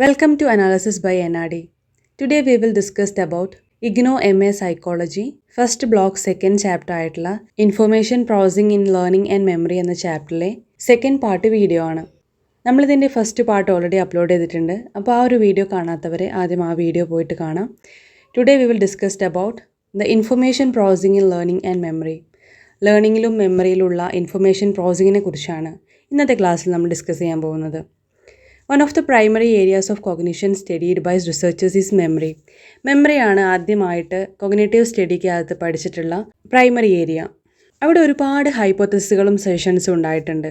Welcome to Analysis by NRD. Today we will discuss about Ignou MA Psychology, first block second chapter ആയിട്ടുള്ള Information Processing in Learning and Memory എന്ന ചാപ്റ്ററിലെ second part video ആണ്. നമ്മളിതിൻ്റെ first part already upload ചെയ്തിട്ടുണ്ട്. അപ്പോൾ ആ ഒരു video കാണാത്തവരെ ആദ്യം ആ വീഡിയോ പോയിട്ട് കാണാം. Today we will discuss about the Information Processing in Learning and Memory. ലേണിങ്ങിലും മെമ്മറിയിലുള്ള ഇൻഫർമേഷൻ പ്രോസസ്സിങ്ങിനെ കുറിച്ചാണ് ഇന്നത്തെ ക്ലാസ്സിൽ നമ്മൾ ഡിസ്കസ് ചെയ്യാൻ പോകുന്നത്. One of the primary areas of cognition studied by researchers is memory. മെമ്മറിയാണ് ആദ്യമായിട്ട് കോഗ്നേറ്റീവ് സ്റ്റഡിക്കകത്ത് പഠിച്ചിട്ടുള്ള പ്രൈമറി ഏരിയ. അവിടെ ഒരുപാട് ഹൈപ്പോത്തസിസുകളും സജഷൻസും ഉണ്ടായിട്ടുണ്ട്.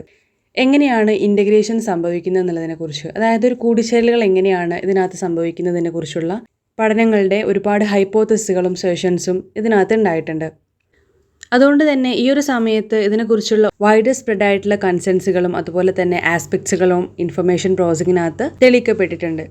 എങ്ങനെയാണ് ഇൻ്റഗ്രേഷൻ സംഭവിക്കുന്നത് എന്നുള്ളതിനെക്കുറിച്ച്, അതായത് ഒരു കൂടിച്ചേരലുകൾ എങ്ങനെയാണ് ഇതിനകത്ത് സംഭവിക്കുന്നതിനെ കുറിച്ചുള്ള പഠനങ്ങളുടെ ഒരുപാട് ഹൈപ്പോത്തസിസുകളും സജഷൻസും ഇതിനകത്ത് ഉണ്ടായിട്ടുണ്ട്. അതുകൊണ്ട് തന്നെ ഈ ഒരു സമയത്ത് ഇതിനെക്കുറിച്ചുള്ള വൈഡ് സ്പ്രെഡ് ആയിട്ടുള്ള കൺസെൻസുകളും അതുപോലെ തന്നെ ആസ്പെക്ട്സുകളും ഇൻഫർമേഷൻ പ്രോസസ്സിങ്ങിനകത്ത് തെളിയിക്കപ്പെട്ടിട്ടുണ്ട്.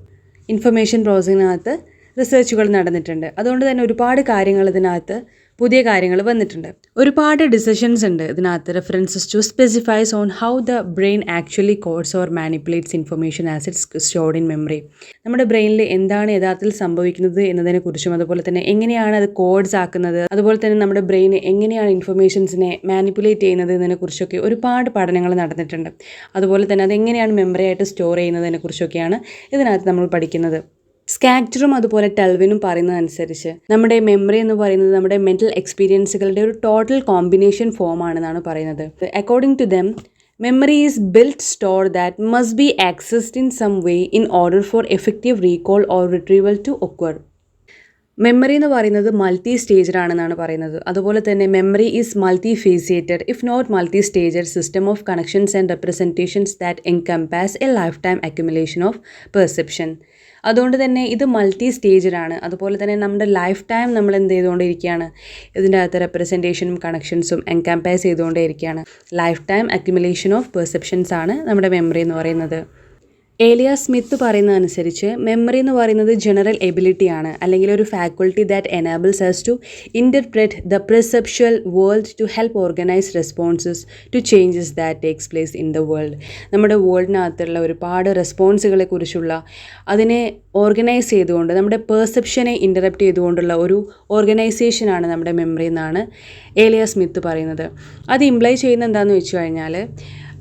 ഇൻഫർമേഷൻ പ്രോസസ്സിങ്ങിനകത്ത് റിസർച്ചുകൾ നടന്നിട്ടുണ്ട്. അതുകൊണ്ട് തന്നെ ഒരുപാട് കാര്യങ്ങൾ ഇതിനകത്ത് പുതിയ കാര്യങ്ങൾ വന്നിട്ടുണ്ട്. ഒരുപാട് ഡിസിഷൻസ് ഉണ്ട് ഇതിനകത്ത്. References to specifies on how the brain actually codes or manipulates information as it's stored in memory. നമ്മുടെ ബ്രെയിനിൽ എന്താണ് യഥാർത്ഥത്തിൽ സംഭവിക്കുന്നത് എന്നതിനെക്കുറിച്ചും അതുപോലെ തന്നെ എങ്ങനെയാണ് അത് കോഡ്സ് ആക്കുന്നത്, അതുപോലെ തന്നെ നമ്മുടെ ബ്രെയിൻ എങ്ങനെയാണ് ഇൻഫർമേഷൻസിനെ മാനിപ്പുലേറ്റ് ചെയ്യുന്നത് എന്നതിനെക്കുറിച്ചൊക്കെ ഒരുപാട് പഠനങ്ങൾ നടന്നിട്ടുണ്ട്. അതുപോലെ തന്നെ അതെങ്ങനെയാണ് മെമ്മറി ആയിട്ട് സ്റ്റോർ ചെയ്യുന്നതിനെക്കുറിച്ചൊക്കെയാണ് ഇതിനകത്ത് നമ്മൾ പഠിക്കുന്നത്. സ്കാക്റ്ററും അതുപോലെ ടെൽവിനും പറയുന്നതനുസരിച്ച് നമ്മുടെ മെമ്മറി എന്ന് പറയുന്നത് നമ്മുടെ മെൻ്റൽ എക്സ്പീരിയൻസുകളുടെ ഒരു ടോട്ടൽ കോമ്പിനേഷൻ ഫോം ആണെന്നാണ് പറയുന്നത്. According to them, memory is built store that must be accessed in some way in order for effective recall or retrieval to occur. Memory എന്ന് പറയുന്നത് മൾട്ടി സ്റ്റേജഡ് ആണെന്നാണ് പറയുന്നത്. അതുപോലെ തന്നെ memory is multi faceted if not multi staged system of connections and representations that encompass a life time accumulation of perception. അതുകൊണ്ട് തന്നെ ഇത് multi സ്റ്റേജഡ് ആണ്. അതുപോലെ തന്നെ നമ്മുടെ ലൈഫ് ടൈം നമ്മൾ എന്ത് ചെയ്തുകൊണ്ടിരിക്കുകയാണ്, ഇതിൻ്റെ അകത്ത് റെപ്രസെൻറ്റേഷനും കണക്ഷൻസും എൻകംപാസ് ചെയ്തുകൊണ്ടേയിരിക്കുകയാണ്. Life time accumulation of perceptions ആണ് നമ്മുടെ മെമ്മറി എന്ന് പറയുന്നത്. ഏലിയ സ്മിത്ത് പറയുന്നതനുസരിച്ച് മെമ്മറി എന്ന് പറയുന്നത് ജനറൽ എബിലിറ്റിയാണ്, അല്ലെങ്കിൽ ഒരു faculty that enables us to interpret the perceptual world to help organise responses to changes that takes place in the world. നമ്മുടെ വേൾഡിനകത്തുള്ള ഒരുപാട് റെസ്പോൺസുകളെ കുറിച്ചുള്ള അതിനെ ഓർഗനൈസ് ചെയ്തുകൊണ്ട് നമ്മുടെ പെർസെപ്ഷനെ ഇൻ്ററപ്റ്റ് ചെയ്തുകൊണ്ടുള്ള ഒരു ഓർഗനൈസേഷനാണ് നമ്മുടെ മെമ്മറി എന്നാണ് ഏലിയ സ്മിത്ത് പറയുന്നത്. അത് ഇംപ്ലൈ ചെയ്യുന്ന എന്താണെന്ന് വെച്ച് കഴിഞ്ഞാൽ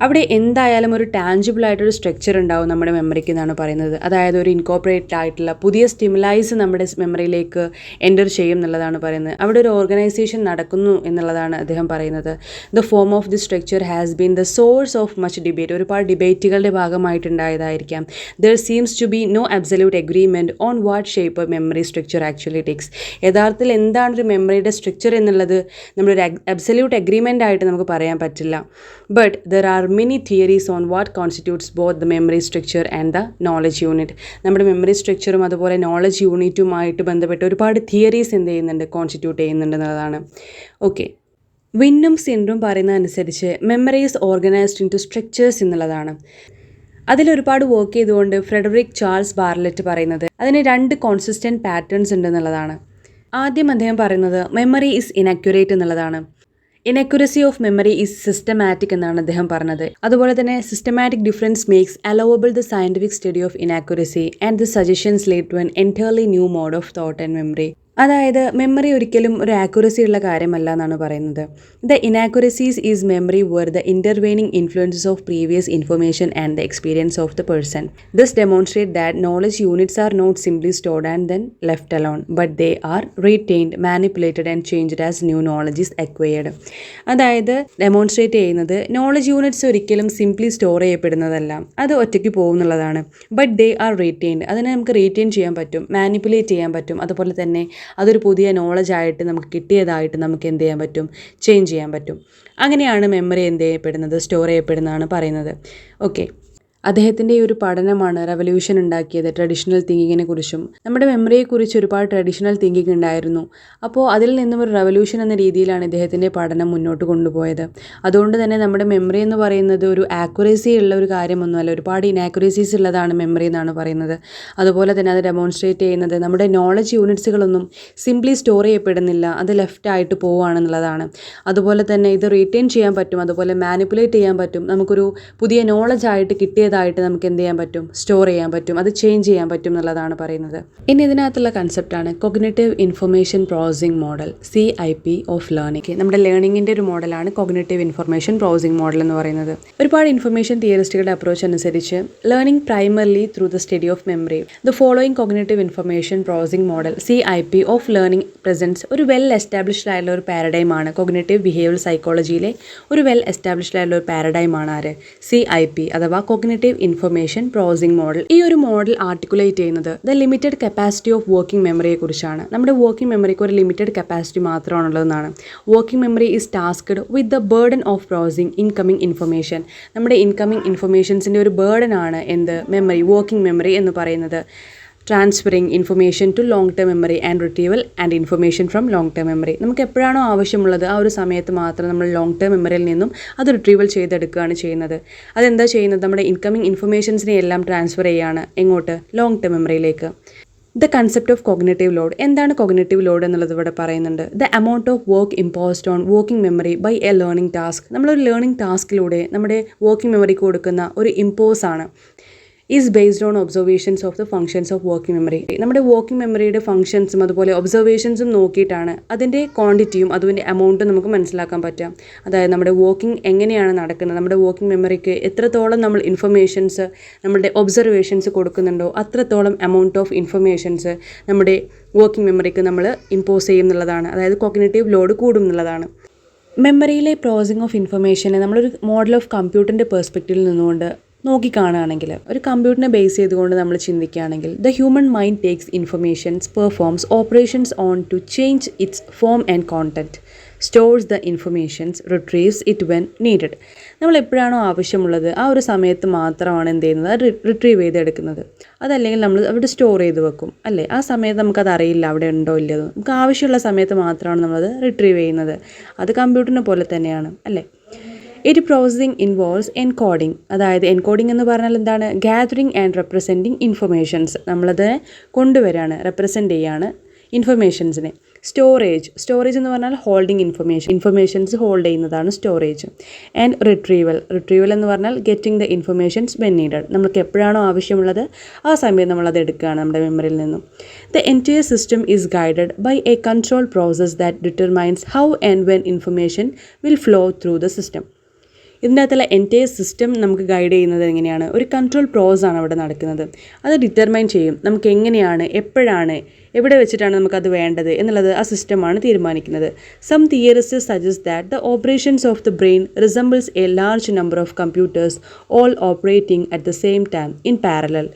അവിടെ എന്തായാലും ഒരു ടാഞ്ചിബിൾ ആയിട്ടൊരു സ്ട്രക്ചർ ഉണ്ടാവും നമ്മുടെ മെമ്മറിക്ക് എന്നാണ് പറയുന്നത്. അതായത് ഒരു ഇൻകോപ്പറേറ്റഡ് ആയിട്ടുള്ള പുതിയ സ്റ്റിമുലൈസ് നമ്മുടെ മെമ്മറിയിലേക്ക് എൻ്റർ ചെയ്യും എന്നുള്ളതാണ് പറയുന്നത്. അവിടെ ഒരു ഓർഗനൈസേഷൻ നടക്കുന്നു എന്നുള്ളതാണ് അദ്ദേഹം പറയുന്നത്. The form of the structure has been the source of much debate. ഒരുപാട് ഡിബേറ്റുകളുടെ ഭാഗമായിട്ടുണ്ടായതായിരിക്കാം. There seems to be no absolute agreement on what shape memory structure actually takes. യഥാർത്ഥത്തിൽ എന്താണ് ഒരു മെമ്മറിയുടെ സ്ട്രക്ചർ എന്നുള്ളത് നമ്മളൊരു അബ്സല്യൂട്ട് എഗ്രിമെൻ്റ് ആയിട്ട് നമുക്ക് പറയാൻ പറ്റില്ല. But there are many theories on what constitutes both the memory structure and the knowledge unit. നമ്മുടെ മെമ്മറി സ്ട്രക്ചറും അതുപോലെ നോളജ് യൂണിറ്റുമായിട്ട് ബന്ധപ്പെട്ട് ഒരുപാട് തിയറീസ് എന്ത് ചെയ്യുന്നുണ്ട്, കോൺസ്റ്റിറ്റ്യൂട്ട് ചെയ്യുന്നുണ്ട് എന്നുള്ളതാണ്. ഓക്കെ, വിന്നും സിൻഡും പറയുന്നതനുസരിച്ച് memory is organised into structures എന്നുള്ളതാണ്. അതിലൊരുപാട് വർക്ക് ചെയ്തുകൊണ്ട് ഫ്രെഡറിക് ചാൾസ് ബാർലെറ്റ് പറയുന്നത് അതിന് 2 കോൺസിസ്റ്റൻറ്റ് പാറ്റേൺസ് ഉണ്ടെന്നുള്ളതാണ്. ആദ്യം അദ്ദേഹം പറയുന്നത് മെമ്മറി ഈസ് ഇനക്യുറേറ്റ് എന്നുള്ളതാണ്. Inaccuracy of memory is systematic എന്നാണ് അദ്ദേഹം പറഞ്ഞത്. അതുപോലെ തന്നെ systematic difference makes allowable the scientific study of inaccuracy and the suggestions lead to an entirely new mode of thought and memory. അതായത് മെമ്മറി ഒരിക്കലും ഒരു accuracy ഉള്ള കാര്യമല്ല എന്നാണ് പറയുന്നത്. The inaccuracies is memory where the intervening influences of previous information and the experience of the person. This demonstrate that knowledge units are not simply stored and then left alone, but they are retained, manipulated and changed as new knowledge is acquired. അതായത് demonstrate ചെയ്യുന്നത് knowledge units ഒരിക്കലും simply store ചെയ്യപ്പെടുന്നതല്ല, അത് ഒറ്റയ്ക്ക് പോകുന്നുള്ളതാണ്. But they are retained, അതിനെ നമുക്ക് retain ചെയ്യാൻ പറ്റും, manipulate ചെയ്യാൻ പറ്റും. അതുപോലെ തന്നെ അതൊരു പുതിയ നോളജായിട്ട് നമുക്ക് കിട്ടിയതായിട്ട് നമുക്ക് എന്ത് ചെയ്യാൻ പറ്റും, ചേഞ്ച് ചെയ്യാൻ പറ്റും. അങ്ങനെയാണ് മെമ്മറി എന്ത് ചെയ്യപ്പെടുന്നത്, സ്റ്റോർ ചെയ്യപ്പെടുന്നതാണ് പറയുന്നത്. ഓക്കെ, അദ്ദേഹത്തിൻ്റെ ഈ ഒരു പഠനമാണ് റെവല്യൂഷൻ ഉണ്ടാക്കിയത് ട്രഡീഷണൽ തിങ്കിങ്ങിനെ കുറിച്ചും. നമ്മുടെ മെമ്മറിയെക്കുറിച്ച് ഒരുപാട് ട്രഡീഷണൽ തിങ്കിങ് ഉണ്ടായിരുന്നു. അപ്പോൾ അതിൽ നിന്നും ഒരു റെവല്യൂഷൻ എന്ന രീതിയിലാണ് ഇദ്ദേഹത്തിൻ്റെ പഠനം മുന്നോട്ട് കൊണ്ടുപോയത്. അതുകൊണ്ട് തന്നെ നമ്മുടെ മെമ്മറി എന്ന് പറയുന്നത് ഒരു ആക്യുറസി ഉള്ള ഒരു കാര്യമൊന്നുമല്ല, ഒരുപാട് ഇനാക്യുറസീസ് ഉള്ളതാണ് മെമ്മറി എന്നാണ് പറയുന്നത്. അതുപോലെ തന്നെ അത് ഡെമോൺസ്ട്രേറ്റ് ചെയ്യുന്നത് നമ്മുടെ നോളജ് യൂണിറ്റ്സുകളൊന്നും സിംപ്ലി സ്റ്റോർ ചെയ്യപ്പെടുന്നില്ല, അത് ലെഫ്റ്റ് ആയിട്ട് പോവുകയാണെന്നുള്ളതാണ്. അതുപോലെ തന്നെ ഇത് റീറ്റെയിൻ ചെയ്യാൻ പറ്റും, അതുപോലെ മാനിപ്പുലേറ്റ് ചെയ്യാൻ പറ്റും, നമുക്കൊരു പുതിയ നോളജായിട്ട് കിട്ടിയതാണ് പുതിയതായിട്ട് നമുക്ക് എന്ത് ചെയ്യാൻ പറ്റും, സ്റ്റോർ ചെയ്യാൻ പറ്റും, അത് ചേഞ്ച് ചെയ്യാൻ പറ്റും എന്നുള്ളതാണ് പറയുന്നത്. ഇനി ഇതിനകത്തുള്ള കൺസെപ്റ്റാണ് cognitive information processing model CIP of learning. നമ്മുടെ ലേണിംഗിൻ്റെ ഒരു മോഡലാണ് കോഗ്നിറ്റീവ് ഇൻഫർമേഷൻ പ്രോസസ്സിംഗ് മോഡൽ എന്ന് പറയുന്നത്. ഒരുപാട് ഇൻഫർമേഷൻ തിയറിസ്റ്റുകളുടെ അപ്രോച്ച് അനുസരിച്ച് learning primarily through the study of memory. The following cognitive information processing model CIP of learning presents ഒരു വെൽ എസ്റ്റാബ്ലിഷ്ഡ് ആയിട്ടുള്ള ഒരു പാരഡൈമാണ്. കോഗ്നിറ്റീവ് ബിഹേവിയറൽ സൈക്കോളജിയിലെ ഒരു വെൽ എസ്റ്റാബ്ലിഷ്ഡ് ആയിട്ടുള്ള ഒരു പാരഡൈമാണ് ആര്, CIP അഥവാ കോഗ്നിറ്റീവ് ഇൻഫർമേഷൻ പ്രോസസ്സിംഗ് മോഡൽ. ഈ ഒരു മോഡൽ ആർട്ടിക്കുലേറ്റ് ചെയ്യുന്നത് the limited capacity of working മെമ്മറിയെ കുറിച്ചാണ്. നമ്മുടെ വർക്കിംഗ് മെമ്മറിക്ക് ഒരു ലിമിറ്റഡ് കപ്പാസിറ്റി മാത്രമാണുള്ളതെന്നാണ്. Working memory is tasked with the burden of processing incoming information. നമ്മുടെ ഇൻകമിംഗ് ഇൻഫർമേഷൻസിൻ്റെ ഒരു ബേർഡൻ ആണ് എന്ത്, മെമ്മറി, വർക്കിംഗ് മെമ്മറി എന്ന് പറയുന്നത്. Transferring information to long term memory and retrieval and information from long term memory. നമുക്ക് എപ്പോഴാണോ ആവശ്യമുള്ളത് ആ ഒരു സമയത്ത് മാത്രം നമ്മൾ ലോങ് ടേം മെമ്മറിയിൽ നിന്നും അത് റിട്രീവൽ ചെയ്തെടുക്കുകയാണ് ചെയ്യുന്നത്. അതെന്താ ചെയ്യുന്നത്, നമ്മുടെ ഇൻകമിംഗ് ഇൻഫർമേഷൻസിനെ എല്ലാം ട്രാൻസ്ഫർ ചെയ്യുകയാണ് എങ്ങോട്ട്, ലോങ് ടേം മെമ്മറിയിലേക്ക്. The concept of cognitive load. എന്താണ് കോഗ്നിറ്റീവ് ലോഡ് എന്നുള്ളത് ഇവിടെ പറയുന്നുണ്ട്. The amount of work imposed on working memory by a learning task. നമ്മളൊരു ലേണിംഗ് ടാസ്കിലൂടെ നമ്മുടെ വർക്കിംഗ് മെമ്മറിക്ക് കൊടുക്കുന്ന ഒരു ഇമ്പോസ് ആണ്. Is based on observations of the functions of working memory. നമ്മുടെ വർക്കിംഗ് മെമ്മറിയുടെ ഫംഗ്ഷൻസും അതുപോലെ ഒബ്സർവേഷൻസും നോക്കിയിട്ടാണ് അതിൻ്റെ ക്വാണ്ടിറ്റിയും അതിൻ്റെ എമൗണ്ടും നമുക്ക് മനസ്സിലാക്കാൻ പറ്റുക. അതായത് നമ്മുടെ വർക്കിംഗ് എങ്ങനെയാണ് നടക്കുന്നത്, നമ്മുടെ വർക്കിംഗ് മെമ്മറിക്ക് എത്രത്തോളം നമ്മൾ ഇൻഫർമേഷൻസ്, നമ്മുടെ ഒബ്സർവേഷൻസ് കൊടുക്കുന്നുണ്ടോ അത്രത്തോളം എമൗണ്ട് ഓഫ് ഇൻഫർമേഷൻസ് നമ്മുടെ വർക്കിംഗ് മെമ്മറിക്ക് നമ്മൾ ഇമ്പോസ് ചെയ്യും എന്നുള്ളതാണ്. അതായത് കോഗ്നിറ്റീവ് ലോഡ് കൂടും എന്നുള്ളതാണ്. മെമ്മറിയിലെ പ്രോസസ്സിംഗ് ഓഫ് ഇൻഫർമേഷനെ നമ്മളൊരു മോഡൽ ഓഫ് കമ്പ്യൂട്ടറിൻ്റെ പെർസ്പെക്റ്റീവിൽ നിന്നുകൊണ്ട് നോക്കിക്കാണുകയാണെങ്കിൽ, ഒരു കമ്പ്യൂട്ടറിനെ ബേസ് ചെയ്തുകൊണ്ട് നമ്മൾ ചിന്തിക്കുകയാണെങ്കിൽ, the human mind takes informations, performs operations on to change its form and content, stores the informations, retrieves it when needed. നമ്മൾ എപ്പോഴാണോ ആവശ്യമുള്ളത് ആ ഒരു സമയത്ത് മാത്രമാണ് എന്ത് ചെയ്യുന്നത്, അത് റിട്രീവ് ചെയ്തെടുക്കുന്നത്. അതല്ലെങ്കിൽ നമ്മൾ അവിടെ സ്റ്റോർ ചെയ്ത് വെക്കും അല്ലേ. ആ സമയത്ത് നമുക്കത് അറിയില്ല അവിടെ ഉണ്ടോ ഇല്ലയോ. നമുക്ക് ആവശ്യമുള്ള സമയത്ത് മാത്രമാണ് നമ്മളത് റിട്രീവ് ചെയ്യുന്നത്. അത് കമ്പ്യൂട്ടറിനെ പോലെ തന്നെയാണ് അല്ലേ. ഒരു പ്രോസസ്സിംഗ് ഇൻവോൾവ്സ് എൻകോഡിംഗ്. അതായത് എൻകോഡിംഗ് എന്ന് പറഞ്ഞാൽ എന്താണ്, ഗാദറിംഗ് ആൻഡ് റെപ്രസെൻറ്റിംഗ് ഇൻഫർമേഷൻസ്. നമ്മളത് കൊണ്ടുവരാണ്, റെപ്രസെൻറ്റ് ചെയ്യാണ് ഇൻഫർമേഷൻസിനെ. സ്റ്റോറേജ് എന്ന് പറഞ്ഞാൽ ഹോൾഡിംഗ് ഇൻഫർമേഷൻസ് ഹോൾഡ് ചെയ്യുന്നതാണ് സ്റ്റോറേജ്. ആൻഡ് റിട്രീവൽ എന്ന് പറഞ്ഞാൽ getting the informations when needed. നമുക്ക് എപ്പോഴാണോ ആവശ്യമുള്ളത് ആ സമയത്ത് നമ്മളത് എടുക്കുകയാണ് നമ്മുടെ മെമ്മറിയിൽ നിന്നും. The entire system is guided by a control process that determines how and when information will flow through the system. ഇതിൻ്റെ അകത്തുള്ള എൻറ്റയർ സിസ്റ്റം നമുക്ക് ഗൈഡ് ചെയ്യുന്നത് എങ്ങനെയാണ്, ഒരു കൺട്രോൾ പ്രോസസ്സാണ് അവിടെ നടക്കുന്നത്. അത് ഡിറ്റർമൈൻ ചെയ്യും നമുക്ക് എങ്ങനെയാണ്, എപ്പോഴാണ്, എവിടെ വെച്ചിട്ടാണ് നമുക്കത് വേണ്ടത് എന്നുള്ളത് ആ സിസ്റ്റമാണ് തീരുമാനിക്കുന്നത്. Some theorist suggest that the operations of the brain resembles a large number of computers all operating at the same time in parallel.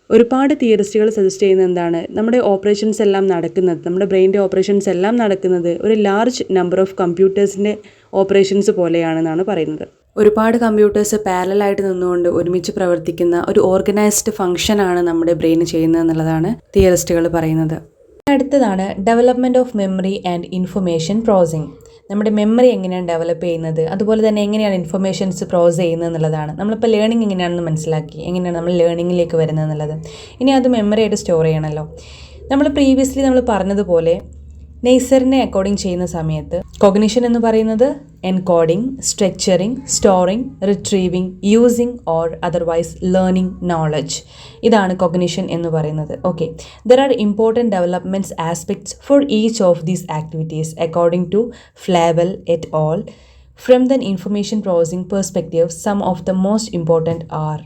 ഒരുപാട് തിയറിസ്റ്റുകൾ സജസ്റ്റ് ചെയ്യുന്നത് എന്താണ്, നമ്മുടെ ഓപ്പറേഷൻസ് എല്ലാം നടക്കുന്നത്, നമ്മുടെ ബ്രെയിൻ്റെ ഓപ്പറേഷൻസ് എല്ലാം നടക്കുന്നത് ഒരു ലാർജ് നമ്പർ ഓഫ് കമ്പ്യൂട്ടേഴ്സിൻ്റെ ഓപ്പറേഷൻസ് പോലെയാണെന്നാണ് പറയുന്നത്. ഒരുപാട് കമ്പ്യൂട്ടേഴ്സ് പാരലായിട്ട് നിന്നുകൊണ്ട് ഒരുമിച്ച് പ്രവർത്തിക്കുന്ന ഒരു ഓർഗനൈസ്ഡ് ഫംഗ്ഷനാണ് നമ്മുടെ ബ്രെയിൻ ചെയ്യുന്നത് എന്നുള്ളതാണ് തിയറിസ്റ്റുകൾ പറയുന്നത്. അടുത്തതാണ് development of memory and information processing. നമ്മുടെ മെമ്മറി എങ്ങനെയാണ് ഡെവലപ്പ് ചെയ്യുന്നത്, അതുപോലെ തന്നെ എങ്ങനെയാണ് ഇൻഫർമേഷൻസ് പ്രോസസ് ചെയ്യുന്നത് എന്നുള്ളതാണ്. നമ്മളിപ്പോൾ ലേണിംഗ് എങ്ങനെയാണെന്ന് മനസ്സിലാക്കി, എങ്ങനെയാണ് നമ്മൾ ലേണിങ്ങിലേക്ക് വരുന്നത് എന്നുള്ളത്. ഇനി അത് മെമ്മറി ആയിട്ട് സ്റ്റോർ ചെയ്യണമല്ലോ. നമ്മൾ പ്രീവിയസ്ലി നമ്മൾ പറഞ്ഞതുപോലെ നെയ്സറിനെ അക്കോർഡിംഗ് ചെയ്യുന്ന സമയത്ത് കോഗ്നിഷൻ എന്ന് പറയുന്നത് encoding, structuring, storing, retrieving, using or otherwise learning knowledge. ഇതാണ് കോഗ്നിഷൻ എന്ന് പറയുന്നത്. Okay, there are important developments aspects for each of these activities according to Flavell et al. From the information processing perspective some of the most important are.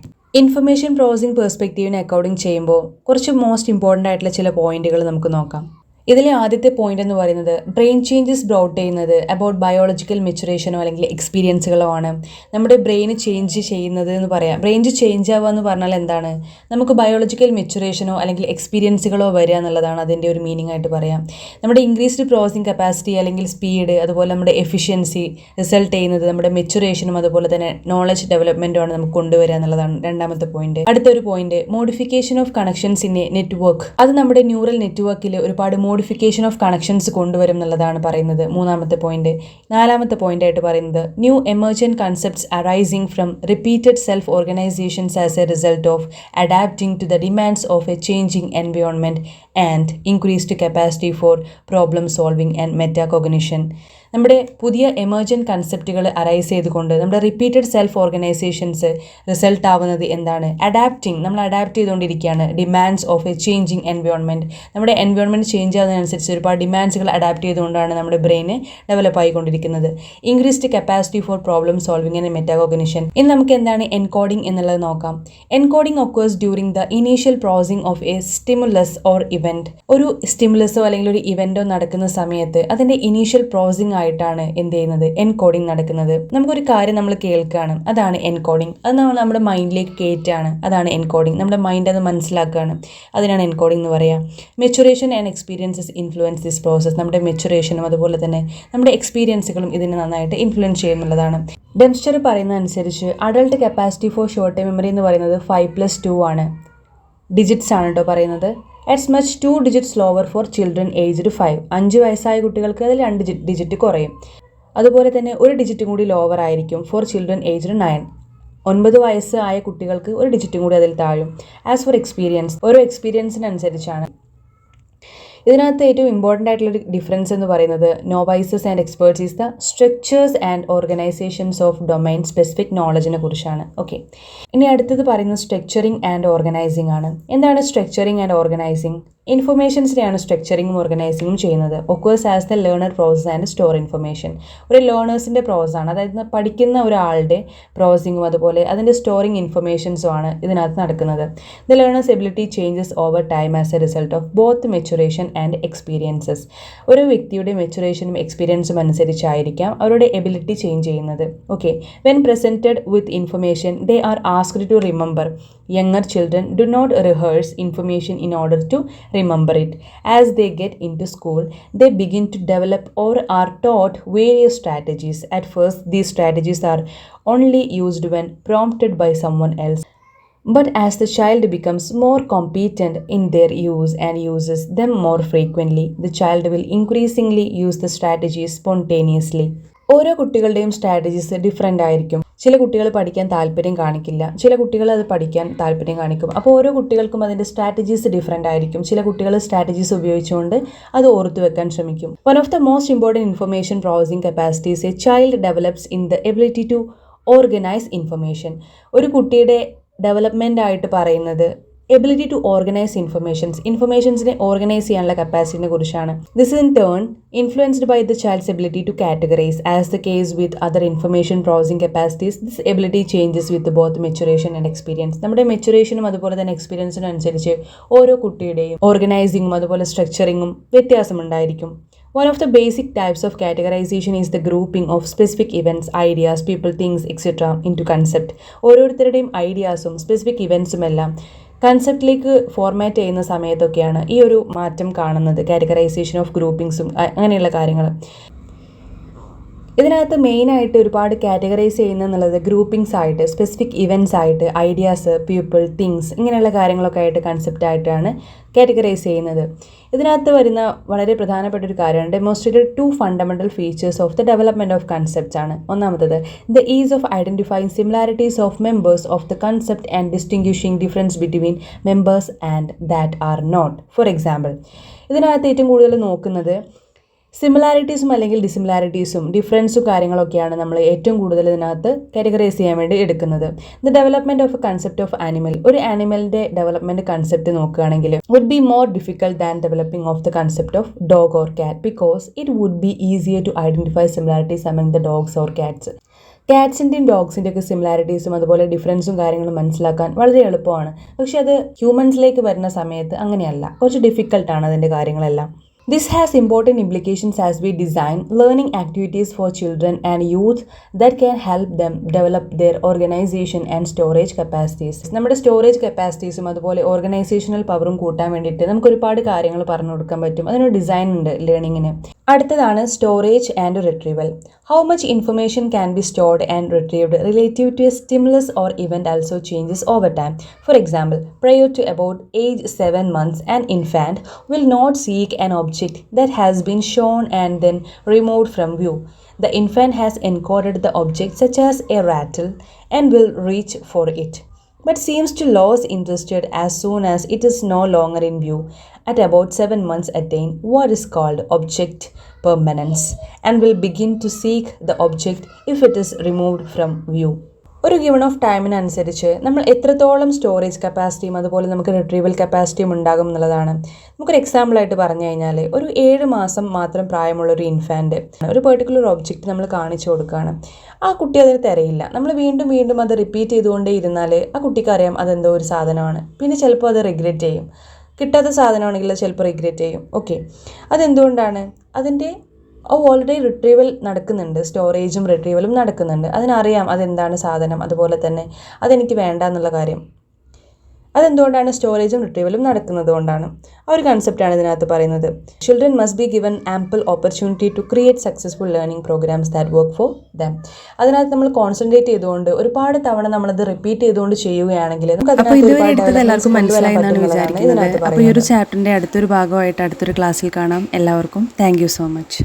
Information processing പെർസ്പെക്റ്റീവിനെ according ചെയ്യുമ്പോൾ കുറച്ച് most important ആയിട്ടുള്ള ചില പോയിന്റുകൾ നമുക്ക് നോക്കാം. ഇതിലെ ആദ്യത്തെ പോയിന്റ് എന്ന് പറയുന്നത് ബ്രെയിൻ ചേഞ്ചസ് ബ്രോട്ട് ചെയ്യുന്നത് അബൌട്ട് ബയോളജിക്കൽ മെച്ചുറേഷനോ അല്ലെങ്കിൽ എക്സ്പീരിയൻസുകളോ ആണ്. നമ്മുടെ ബ്രെയിൻ ചേഞ്ച് ചെയ്യുന്നത് എന്ന് പറയാം. ബ്രെയിൻ ചേഞ്ച് ആവുക എന്ന് പറഞ്ഞാൽ എന്താണ്, നമുക്ക് ബയോളജിക്കൽ മെച്ചുറേഷനോ അല്ലെങ്കിൽ എക്സ്പീരിയൻസുകളോ വരിക എന്നുള്ളതാണ് അതിൻ്റെ ഒരു മീനിങ് ആയിട്ട് പറയാം. നമ്മുടെ ഇൻക്രീസ്ഡ് പ്രോസസ്സിംഗ് കപ്പാസിറ്റി അല്ലെങ്കിൽ സ്പീഡ്, അതുപോലെ നമ്മുടെ എഫിഷ്യൻസി റിസൾട്ട് ചെയ്യുന്നത് നമ്മുടെ മെച്ചുറേഷനും അതുപോലെ തന്നെ നോളജ് ഡെവലപ്മെൻറ്റുമാണ് നമുക്ക് കൊണ്ടുവരിക എന്നുള്ളതാണ് രണ്ടാമത്തെ പോയിന്റ്. അടുത്തൊരു point modification of connections in A network. അത് നമ്മുടെ ന്യൂറൽ നെറ്റ്വർക്കിൽ ഒരുപാട് മോഡിഫിക്കേഷൻ ഓഫ് കണക്ഷൻസ് കൊണ്ടുവരും എന്നുള്ളതാണ് പറയുന്നത് മൂന്നാമത്തെ പോയിന്റ്. നാലാമത്തെ പോയിന്റ് ആയിട്ട് പറയുന്നത് new emergent concepts arising from repeated self organisations as a result of adapting to the demands of a changing environment and increased capacity for problem solving and metacognition. നമ്മുടെ പുതിയ emergent കൺസെപ്റ്റുകൾ arise ചെയ്തുകൊണ്ട് നമ്മുടെ repeated self organisations result ആവുന്നത് എന്താണ്? Adapting, നമ്മൾ adapt ചെയ്തുകൊണ്ടിരിക്കുകയാണ്. Demands of a changing environment, നമ്മുടെ environment change ആവുന്നതിനനുസരിച്ച് ഒരുപാട് ഡിമാൻഡ്സുകൾ അഡാപ്റ്റ് ചെയ്തുകൊണ്ടാണ് നമ്മുടെ ബ്രെയിന് ഡെവലപ്പ് ആയിക്കൊണ്ടിരിക്കുന്നത്. Increased capacity for problem solving and metacognition. ഇനി നമുക്ക് എന്താണ് എൻകോഡിംഗ് എന്നുള്ളത് നോക്കാം. Encoding occurs during the initial processing of a stimulus or event. ഒരു സ്റ്റിമുലസോ അല്ലെങ്കിൽ ഒരു ഇവന്റോ നടക്കുന്ന സമയത്ത് അതിന്റെ ഇനീഷ്യൽ പ്രോസസിംഗ് ആയിട്ടാണ് എന്ത് ചെയ്യുന്നത്? എൻകോഡിംഗ് നടക്കുന്നത്. നമുക്കൊരു കാര്യം നമ്മൾ കേൾക്കുകയാണ്, അതാണ് എൻകോഡിംഗ്. അത് നമ്മൾ നമ്മുടെ മൈൻഡിലേക്ക് കയറ്റാണ്, അതാണ് എൻകോഡിംഗ്. നമ്മുടെ മൈൻഡ് അത് മനസ്സിലാക്കുകയാണ്, അതിനാണ് എൻകോഡിംഗ് എന്ന് പറയുക. Maturation and experiences influence this process. നമ്മുടെ മെച്ചുറേഷനും അതുപോലെ തന്നെ നമ്മുടെ എക്സ്പീരിയൻസുകളും ഇതിനെ നന്നായിട്ട് ഇൻഫ്ലുവൻസ് ചെയ്യുന്നുള്ളതാണ്. ഡെംസ്റ്റർ പറയുന്ന അനുസരിച്ച് adult capacity for short time memory എന്ന് പറയുന്നത് 5+2 ആണ്. ഡിജിറ്റ്സ് ആണ് കേട്ടോ പറയുന്നത്. It's much 2 digits lower for children aged 5. 5 വയസ്സായ കുട്ടികൾക്ക് അതിൽ 2 ഡിജിറ്റ് കുറയും. അതുപോലെ തന്നെ 1 ഡിജിറ്റും കൂടി ലോവർ ആയിരിക്കും ഫോർ ചിൽഡ്രൻ ഏജ്ഡ് 9. 9 വയസ്സ് ആയ കുട്ടികൾക്ക് 1 ഡിജിറ്റും കൂടി അതിൽ താഴും. ആസ് ഫോർ എക്സ്പീരിയൻസ്, ഓരോ എക്സ്പീരിയൻസിനനുസരിച്ചാണ്. ഇതിനകത്ത് ഏറ്റവും ഇമ്പോർട്ടൻ്റ് ആയിട്ടുള്ളൊരു ഡിഫറൻസ് എന്ന് പറയുന്നത് novices and experts is the structures and organisations of domain specific നോളജിനെ കുറിച്ചാണ്. ഓക്കെ, ഇനി അടുത്തത് പറയുന്നത് സ്ട്രക്ചറിങ് ആൻഡ് ഓർഗനൈസിംഗ് ആണ്. എന്താണ് സ്ട്രക്ചറിങ് ആൻഡ് ഓർഗനൈസിംഗ്? ഇൻഫർമേഷൻസിനെയാണ് സ്ട്രക്ചറിങ്ങും ഓർഗനൈസിങ്ങും ചെയ്യുന്നത്. Occurs as the learner process and store information. ഒരു ലേണേഴ്സിൻ്റെ പ്രോസസ്സാണ്, അതായത് പഠിക്കുന്ന ഒരാളുടെ പ്രോസസിങ്ങും അതുപോലെ അതിൻ്റെ സ്റ്റോറിങ് ഇൻഫർമേഷൻസും ആണ് ഇതിനകത്ത് നടക്കുന്നത്. The learner's ability changes over time as a result of both maturation and experiences. ഒരു വ്യക്തിയുടെ മെച്ചുറേഷനും എക്സ്പീരിയൻസും അനുസരിച്ചായിരിക്കാം അവരുടെ എബിലിറ്റി ചേഞ്ച് ചെയ്യുന്നത്. Okay, when presented with information they are asked to remember. Younger children do not rehearse information in order to remember it. As they get into school, they begin to develop or are taught various strategies. At first, these strategies are only used when prompted by someone else. But as the child becomes more competent in their use and uses them more frequently, the child will increasingly use the strategies spontaneously. ഓരോ കുട്ടികളുടെയും strategies different ആയിരിക്കും. ചില കുട്ടികൾ പഠിക്കാൻ താല്പര്യം കാണിക്കില്ല, ചില കുട്ടികൾ അത് പഠിക്കാൻ താല്പര്യം കാണിക്കും. അപ്പോൾ ഓരോ കുട്ടികൾക്കും അതിൻ്റെ സ്ട്രാറ്റജീസ് ഡിഫറെൻ്റ് ആയിരിക്കും. ചില കുട്ടികൾ സ്ട്രാറ്റജീസ് ഉപയോഗിച്ചുകൊണ്ട് അത് ഓർത്തു വെക്കാൻ ശ്രമിക്കും. One of the most important information processing capacities a child develops in the ability to organise information. ഒരു കുട്ടിയുടെ ഡെവലപ്മെൻ്റ് ആയിട്ട് പറയുന്നത് എബിലിറ്റി ടു ഓർഗനൈസ് ഇൻഫർമേഷൻസിനെ ഓർഗനൈസ് ചെയ്യാനുള്ള കപ്പാസിറ്റിനെ കുറിച്ചാണ്. This in turn influenced by the child's ability to categorise. As the case with other information processing capacities, this ability changes with both maturation and experience. നമ്മുടെ മെച്ചുറേഷനും അതുപോലെ തന്നെ എക്സ്പീരിയൻസിനും അനുസരിച്ച് ഓരോ കുട്ടിയുടെയും ഓർഗനൈസിങ്ങും അതുപോലെ സ്ട്രക്ചറിങ്ങും വ്യത്യാസമുണ്ടായിരിക്കും. One of the basic types of categorization is the grouping of specific events, ideas, people, things, etc. into concept. ഓരോരുത്തരുടെയും ഐഡിയാസും specific ഇവൻസും എല്ലാം കൺസെപ്റ്റിലേക്ക് format ചെയ്യുന്ന സമയത്തൊക്കെയാണ് ഈ ഒരു മാറ്റം കാണുന്നത്. കാറ്റഗറൈസേഷൻ ഓഫ് ഗ്രൂപ്പിംഗ്സും അങ്ങനെയുള്ള കാര്യങ്ങൾ. ഇതിനകത്ത് മെയിനായിട്ട് ഒരുപാട് കാറ്റഗറൈസ് ചെയ്യുന്നത് എന്നുള്ളത് ഗ്രൂപ്പിംഗ്സ് ആയിട്ട്, സ്പെസിഫിക് ഇവൻറ്റ്സ് ആയിട്ട്, ഐഡിയാസ്, പീപ്പിൾ, തിങ്സ് ഇങ്ങനെയുള്ള കാര്യങ്ങളൊക്കെ ആയിട്ട് കൺസെപ്റ്റായിട്ടാണ് കാറ്റഗറൈസ് ചെയ്യുന്നത്. ഇതിനകത്ത് വരുന്ന വളരെ പ്രധാനപ്പെട്ട ഒരു കാര്യമാണ് demonstrated 2 fundamental features of the development of concepts ആണ്. ഒന്നാമത്തത് the ease of identifying similarities of members of the concept and distinguishing difference between members and that are not. For example, ഇതിനകത്ത് ഏറ്റവും കൂടുതൽ നോക്കുന്നത് സിമിലാരിറ്റീസും അല്ലെങ്കിൽ ഡിസിമിലാരിറ്റീസും ഡിഫറൻസും കാര്യങ്ങളൊക്കെയാണ് നമ്മൾ ഏറ്റവും കൂടുതൽ ഇതിനകത്ത് കാറ്റഗറൈസ് ചെയ്യാൻ വേണ്ടി എടുക്കുന്നത്. The development of a concept of animal. ഒരു ആനിമലിൻ്റെ ഡെവലപ്മെൻറ്റ് കൺസെപ്റ്റ് നോക്കുകയാണെങ്കിൽ would be more difficult than developing of the concept of dog or cat because it would be easier to identify similarities among the dogs or cats. കാറ്റ്സിൻ്റെയും ഡോഗ്സിൻ്റെ ഒക്കെ സിമിലാരിറ്റീസും അതുപോലെ ഡിഫറൻസും കാര്യങ്ങളും മനസ്സിലാക്കാൻ വളരെ എളുപ്പമാണ്. പക്ഷെ അത് ഹ്യൂമൻസിലേക്ക് വരുന്ന സമയത്ത് അങ്ങനെയല്ല, കുറച്ച് ഡിഫിക്കൽട്ടാണ് അതിൻ്റെ കാര്യങ്ങളെല്ലാം. This has important implications as we design learning activities for children and youth that can help them develop their organization and storage capacities. നമ്മുടെ സ്റ്റോറേജ് കപ്പാസിറ്റീസും അതുപോലെ ഓർഗനൈസേഷണൽ പവറും കൂട്ടാൻ വേണ്ടിയിട്ട് നമുക്ക് ഒരുപാട് കാര്യങ്ങൾ പറഞ്ഞു കൊടുക്കാൻ പറ്റും. അതിനൊരു ഡിസൈൻ ഉണ്ട് ലേണിങ്ങിന്. അടുത്തതാണ് storage and retrieval. How much information can be stored and retrieved relative to a stimulus or event also changes over time. For example, prior to about age 7 months, an infant will not seek an object that has been shown and then removed from view. The infant has encoded the object such as a rattle and will reach for it. but seems to lose interest as soon as it is no longer in view. At about 7 months attain what is called object permanence and will begin to seek the object if it is removed from view. ഒരു given of ടൈമിനനുസരിച്ച് നമ്മൾ എത്രത്തോളം storage കപ്പാസിറ്റിയും അതുപോലെ നമുക്ക് retrieval കപ്പാസിറ്റിയും ഉണ്ടാകും എന്നുള്ളതാണ്. നമുക്കൊരു എക്സാമ്പിളായിട്ട് പറഞ്ഞു കഴിഞ്ഞാൽ ഒരു 7 മാസം മാത്രം പ്രായമുള്ള ഒരു ഇൻഫാൻറ്റ് ഒരു പെർട്ടിക്കുലർ ഒബ്ജക്റ്റ് നമ്മൾ കാണിച്ചു കൊടുക്കുകയാണ്. ആ കുട്ടി അതിന് തിരയില്ല. നമ്മൾ വീണ്ടും വീണ്ടും അത് റിപ്പീറ്റ് ചെയ്തുകൊണ്ടേ ഇരുന്നാൽ ആ കുട്ടിക്ക് അറിയാം അതെന്തോ ഒരു സാധനമാണ്. പിന്നെ ചിലപ്പോൾ അത് റിഗ്രറ്റ് ചെയ്യും. കിട്ടാത്ത സാധനമാണെങ്കിൽ അത് ചിലപ്പോൾ റിഗ്രറ്റ് ചെയ്യും. ഓക്കെ, അതെന്തുകൊണ്ടാണ്? അതിൻ്റെ ഓൾറെഡി റിട്രീവൽ നടക്കുന്നുണ്ട്, സ്റ്റോറേജും റിട്രീവലും നടക്കുന്നുണ്ട്. അതിനറിയാം അതെന്താണ് സാധനം, അതുപോലെ തന്നെ അതെനിക്ക് വേണ്ട എന്നുള്ള കാര്യം. അതെന്തുകൊണ്ടാണ്? സ്റ്റോറേജും റിട്രീവലും നടക്കുന്നത് കൊണ്ടാണ്. ആ ഒരു കൺസെപ്റ്റാണ് ഇതിനകത്ത് പറയുന്നത്. Children must be given ample opportunity to create successful learning programs that work for them. അതിനകത്ത് നമ്മൾ കോൺസെൻട്രേറ്റ് ചെയ്തുകൊണ്ട് ഒരുപാട് തവണ നമ്മളത് റിപ്പീറ്റ് ചെയ്തുകൊണ്ട് ചെയ്യുകയാണെങ്കിൽ എല്ലാവർക്കും മനസ്സിലായി എന്നാണ് വിചാരിക്കുന്നത്. അപ്പോൾ ഈ ഒരു ചാപ്റ്ററിൻ്റെ അടുത്തൊരു ഭാഗമായിട്ട് അടുത്തൊരു ക്ലാസ്സിൽ കാണാം. എല്ലാവർക്കും താങ്ക് യു സോ മച്ച്.